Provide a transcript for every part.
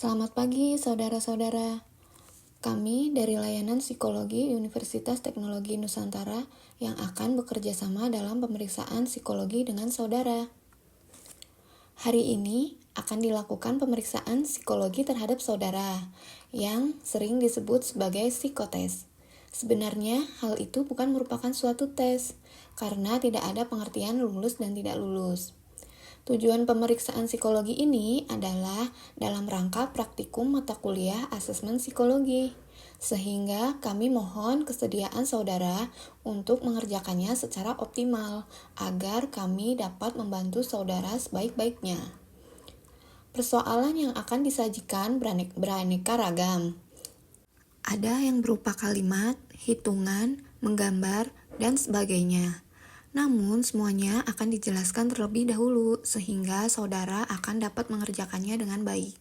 Selamat pagi, saudara-saudara. Kami dari Layanan Psikologi Universitas Teknologi Nusantara yang akan bekerja sama dalam pemeriksaan psikologi dengan saudara. Hari ini akan dilakukan pemeriksaan psikologi terhadap saudara yang sering disebut sebagai psikotes. Sebenarnya hal itu bukan merupakan suatu tes, karena tidak ada pengertian lulus dan tidak lulus. Tujuan pemeriksaan psikologi ini adalah dalam rangka praktikum mata kuliah asesmen psikologi, sehingga kami mohon kesediaan saudara untuk mengerjakannya secara optimal, agar kami dapat membantu saudara sebaik-baiknya. Persoalan yang akan disajikan beraneka ragam. Ada yang berupa kalimat, hitungan, menggambar, dan sebagainya. Namun, semuanya akan dijelaskan terlebih dahulu, sehingga saudara akan dapat mengerjakannya dengan baik.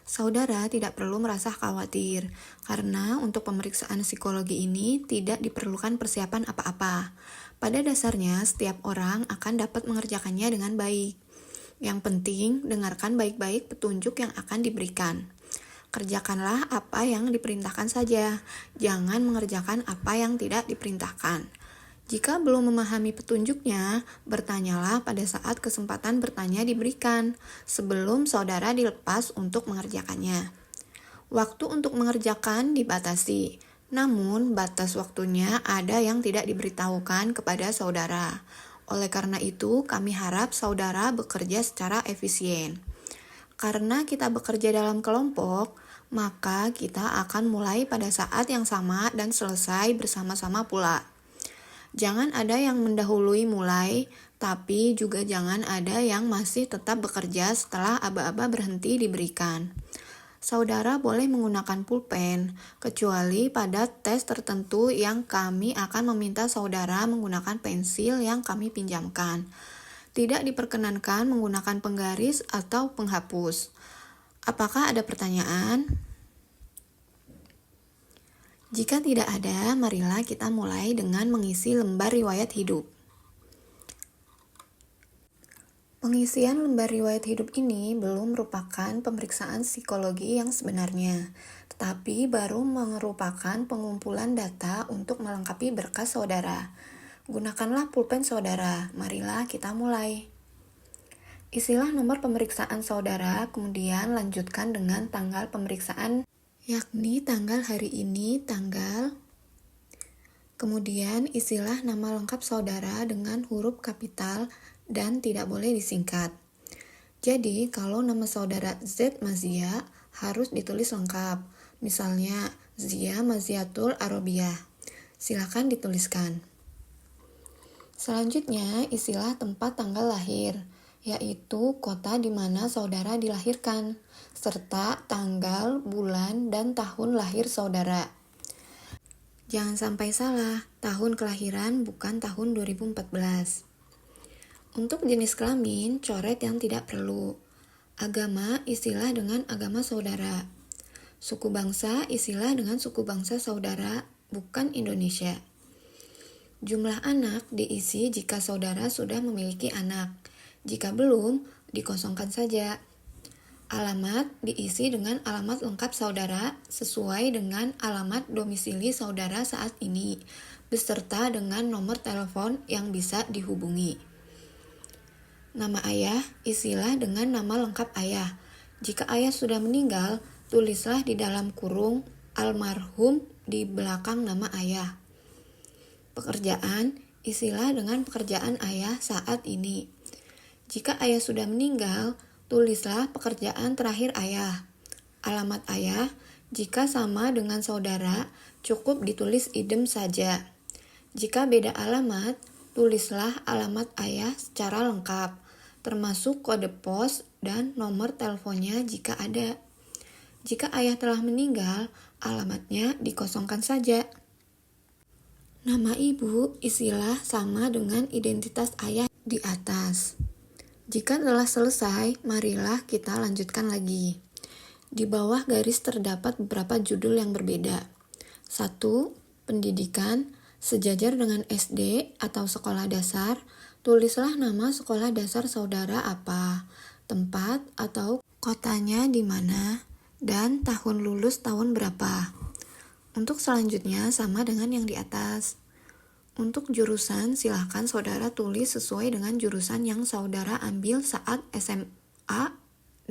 Saudara tidak perlu merasa khawatir, karena untuk pemeriksaan psikologi ini tidak diperlukan persiapan apa-apa. Pada dasarnya, setiap orang akan dapat mengerjakannya dengan baik. Yang penting, dengarkan baik-baik petunjuk yang akan diberikan. Kerjakanlah apa yang diperintahkan saja, jangan mengerjakan apa yang tidak diperintahkan. Jika belum memahami petunjuknya, bertanyalah pada saat kesempatan bertanya diberikan, sebelum saudara dilepas untuk mengerjakannya. Waktu untuk mengerjakan dibatasi, namun batas waktunya ada yang tidak diberitahukan kepada saudara. Oleh karena itu, kami harap saudara bekerja secara efisien. Karena kita bekerja dalam kelompok, maka kita akan mulai pada saat yang sama dan selesai bersama-sama pula. Jangan ada yang mendahului mulai, tapi juga jangan ada yang masih tetap bekerja setelah aba-aba berhenti diberikan. Saudara boleh menggunakan pulpen, kecuali pada tes tertentu yang kami akan meminta saudara menggunakan pensil yang kami pinjamkan. Tidak diperkenankan menggunakan penggaris atau penghapus. Apakah ada pertanyaan? Jika tidak ada, marilah kita mulai dengan mengisi lembar riwayat hidup. Pengisian lembar riwayat hidup ini belum merupakan pemeriksaan psikologi yang sebenarnya, tetapi baru merupakan pengumpulan data untuk melengkapi berkas saudara. Gunakanlah pulpen saudara, marilah kita mulai. Isilah nomor pemeriksaan saudara, kemudian lanjutkan dengan tanggal pemeriksaan, yakni tanggal hari ini, Kemudian isilah nama lengkap saudara dengan huruf kapital dan tidak boleh disingkat. Jadi, kalau nama saudara Z Mazia harus ditulis lengkap. Misalnya, Zia Maziatul Arobiyah. Silakan dituliskan. Selanjutnya, isilah tempat tanggal lahir, yaitu kota di mana saudara dilahirkan, serta tanggal, bulan, dan tahun lahir saudara. Jangan sampai salah, tahun kelahiran bukan tahun 2014. Untuk jenis kelamin, coret yang tidak perlu. Agama, isilah dengan agama saudara. Suku bangsa, isilah dengan suku bangsa saudara, bukan Indonesia. Jumlah anak diisi jika saudara sudah memiliki anak. Jika belum, dikosongkan saja. Alamat diisi dengan alamat lengkap saudara sesuai dengan alamat domisili saudara saat ini, beserta dengan nomor telepon yang bisa dihubungi. Nama ayah, isilah dengan nama lengkap ayah. Jika ayah sudah meninggal, tulislah di dalam kurung almarhum di belakang nama ayah. Pekerjaan, isilah dengan pekerjaan ayah saat ini. Jika ayah sudah meninggal, tulislah pekerjaan terakhir ayah. Alamat ayah, jika sama dengan saudara, cukup ditulis idem saja. Jika beda alamat, tulislah alamat ayah secara lengkap, termasuk kode pos dan nomor teleponnya jika ada. Jika ayah telah meninggal, alamatnya dikosongkan saja. Nama ibu isilah sama dengan identitas ayah di atas. Jika telah selesai, marilah kita lanjutkan lagi. Di bawah garis terdapat beberapa judul yang berbeda. 1. Pendidikan, sejajar dengan SD atau sekolah dasar, tulislah nama sekolah dasar saudara apa, tempat atau kotanya di mana, dan tahun lulus tahun berapa. Untuk selanjutnya sama dengan yang di atas. Untuk jurusan, silahkan saudara tulis sesuai dengan jurusan yang saudara ambil saat SMA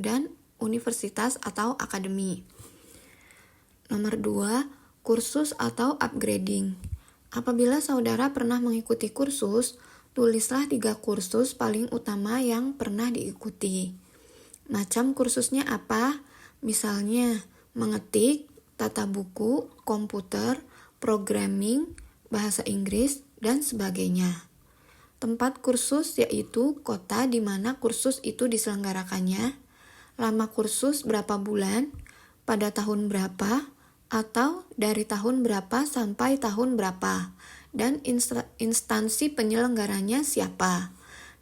dan universitas atau akademi. Nomor 2, kursus atau upgrading. Apabila saudara pernah mengikuti kursus, tulislah 3 kursus paling utama yang pernah diikuti. Macam kursusnya apa? Misalnya, mengetik, tata buku, komputer, programming, bahasa Inggris, dan sebagainya. Tempat kursus yaitu kota di mana kursus itu diselenggarakannya, lama kursus berapa bulan, pada tahun berapa, atau dari tahun berapa sampai tahun berapa, dan instansi penyelenggaranya siapa.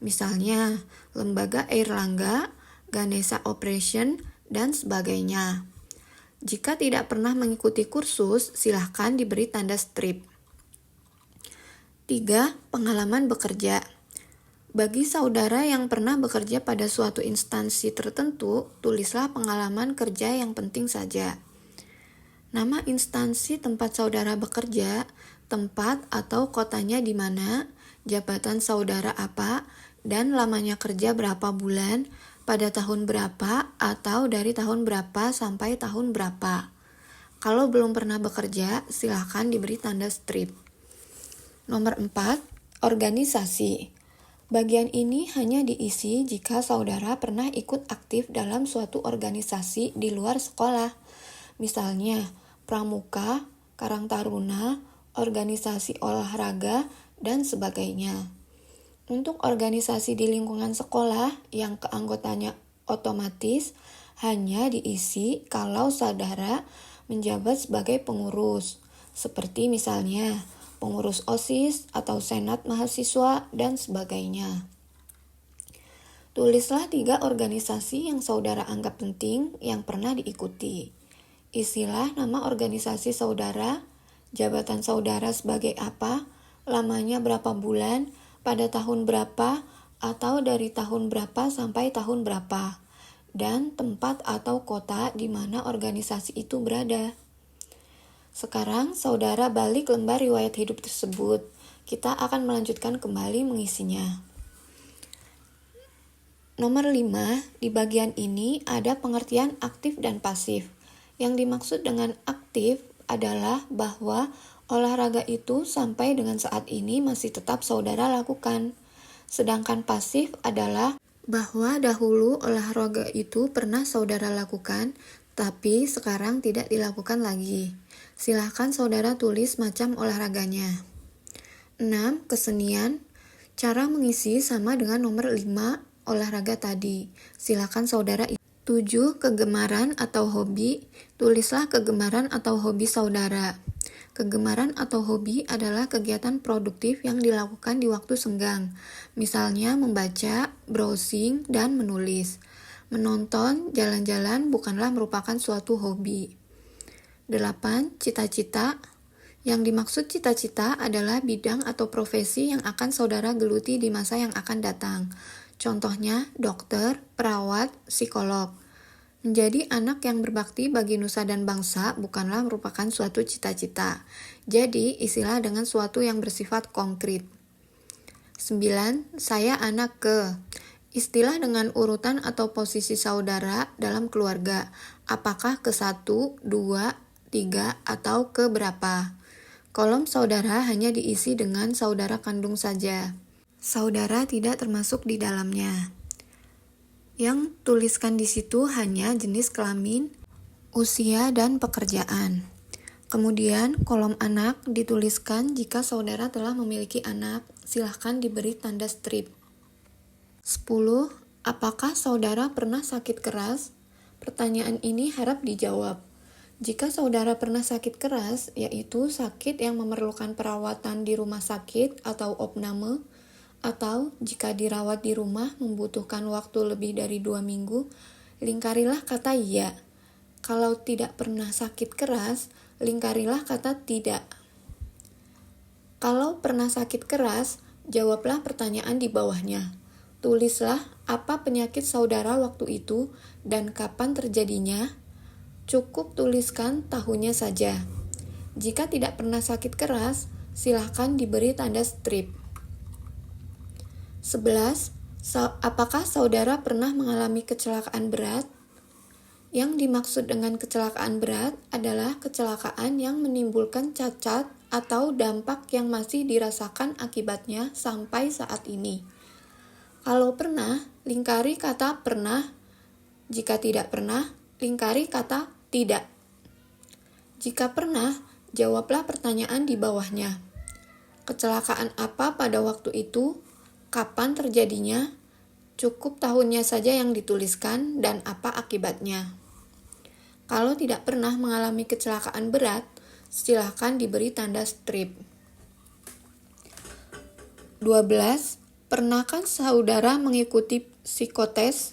Misalnya, Lembaga Airlangga, Ganesha Operation, dan sebagainya. Jika tidak pernah mengikuti kursus, silahkan diberi tanda strip. 3. Pengalaman bekerja. Bagi saudara yang pernah bekerja pada suatu instansi tertentu, tulislah pengalaman kerja yang penting saja. Nama instansi tempat saudara bekerja, tempat atau kotanya di mana, jabatan saudara apa, dan lamanya kerja berapa bulan, pada tahun berapa, atau dari tahun berapa sampai tahun berapa. Kalau belum pernah bekerja, silahkan diberi tanda strip. Nomor 4, organisasi. Bagian ini hanya diisi jika saudara pernah ikut aktif dalam suatu organisasi di luar sekolah. Misalnya, pramuka, karang taruna, organisasi olahraga, dan sebagainya. Untuk organisasi di lingkungan sekolah yang keanggotanya otomatis hanya diisi kalau saudara menjabat sebagai pengurus, seperti misalnya pengurus OSIS atau Senat Mahasiswa dan sebagainya. Tulislah 3 organisasi yang saudara anggap penting yang pernah diikuti. Isilah nama organisasi saudara, jabatan saudara sebagai apa, lamanya berapa bulan, pada tahun berapa, atau dari tahun berapa sampai tahun berapa, dan tempat atau kota di mana organisasi itu berada. Sekarang, saudara balik lembar riwayat hidup tersebut. Kita akan melanjutkan kembali mengisinya. Nomor 5, di bagian ini ada pengertian aktif dan pasif. Yang dimaksud dengan aktif adalah bahwa olahraga itu sampai dengan saat ini masih tetap saudara lakukan. Sedangkan pasif adalah bahwa dahulu olahraga itu pernah saudara lakukan, tapi sekarang tidak dilakukan lagi. Silahkan saudara tulis macam olahraganya. 6. Kesenian. Cara mengisi sama dengan nomor 5 olahraga tadi. Silahkan saudara. 7. Kegemaran atau hobi. Tulislah kegemaran atau hobi saudara. Kegemaran atau hobi adalah kegiatan produktif yang dilakukan di waktu senggang, misalnya membaca, browsing, dan menulis. Menonton, jalan-jalan bukanlah merupakan suatu hobi. 8. Cita-cita. Yang dimaksud cita-cita adalah bidang atau profesi yang akan saudara geluti di masa yang akan datang. Contohnya, dokter, perawat, psikolog. Menjadi anak yang berbakti bagi nusa dan bangsa bukanlah merupakan suatu cita-cita. Jadi, isilah dengan suatu yang bersifat konkret. 9. Saya anak ke. Istilah dengan urutan atau posisi saudara dalam keluarga. Apakah ke 1, 2, 3, atau ke berapa? Kolom saudara hanya diisi dengan saudara kandung saja. Saudara tidak termasuk di dalamnya. Yang tuliskan di situ hanya jenis kelamin, usia, dan pekerjaan. Kemudian kolom anak dituliskan jika saudara telah memiliki anak, silahkan diberi tanda strip. 10. Apakah saudara pernah sakit keras? Pertanyaan ini harap dijawab. Jika saudara pernah sakit keras, yaitu sakit yang memerlukan perawatan di rumah sakit atau opname, atau jika dirawat di rumah membutuhkan waktu lebih dari 2 minggu, lingkarilah kata ya. Kalau tidak pernah sakit keras, lingkarilah kata tidak. Kalau pernah sakit keras, jawablah pertanyaan di bawahnya. Tulislah apa penyakit saudara waktu itu dan kapan terjadinya. cukup tuliskan tahunnya saja. Jika tidak pernah sakit keras, silahkan diberi tanda strip. 11. Apakah saudara pernah mengalami kecelakaan berat? Yang dimaksud dengan kecelakaan berat adalah kecelakaan yang menimbulkan cacat atau dampak yang masih dirasakan akibatnya sampai saat ini. Kalau pernah, lingkari kata pernah. Jika tidak pernah, lingkari kata tidak. Jika pernah, jawablah pertanyaan di bawahnya. Kecelakaan apa pada waktu itu? Kapan terjadinya? Cukup tahunnya saja yang dituliskan dan apa akibatnya. Kalau tidak pernah mengalami kecelakaan berat, silakan diberi tanda strip. 12. Pernahkah saudara mengikuti psikotes?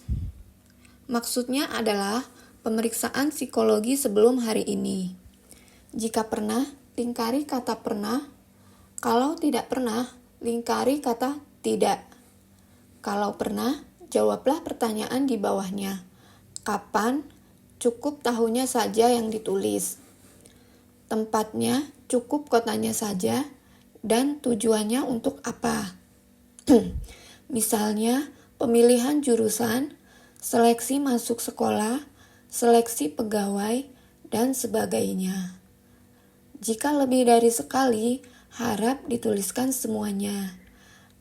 Maksudnya adalah pemeriksaan psikologi sebelum hari ini. Jika pernah, lingkari kata pernah. Kalau tidak pernah, lingkari kata tidak. Kalau pernah, jawablah pertanyaan di bawahnya. Kapan? Cukup tahunnya saja yang ditulis. Tempatnya, cukup kotanya saja, dan tujuannya untuk apa. Misalnya, pemilihan jurusan, seleksi masuk sekolah, seleksi pegawai, dan sebagainya. Jika lebih dari sekali, harap dituliskan semuanya.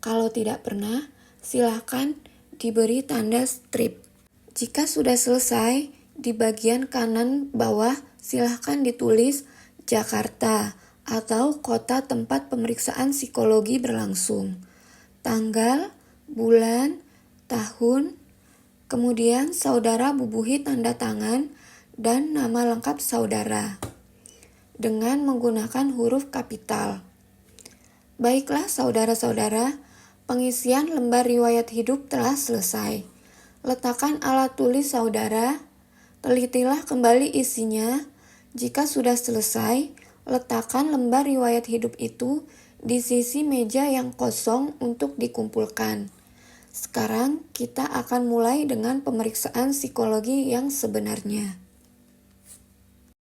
Kalau tidak pernah, silakan diberi tanda strip. Jika sudah selesai, di bagian kanan bawah silakan ditulis Jakarta atau kota tempat pemeriksaan psikologi berlangsung. Tanggal, bulan, tahun, kemudian saudara bubuhi tanda tangan dan nama lengkap saudara dengan menggunakan huruf kapital. Baiklah saudara-saudara, pengisian lembar riwayat hidup telah selesai. Letakkan alat tulis saudara, telitilah kembali isinya. Jika sudah selesai, letakkan lembar riwayat hidup itu di sisi meja yang kosong untuk dikumpulkan. Sekarang kita akan mulai dengan pemeriksaan psikologi yang sebenarnya.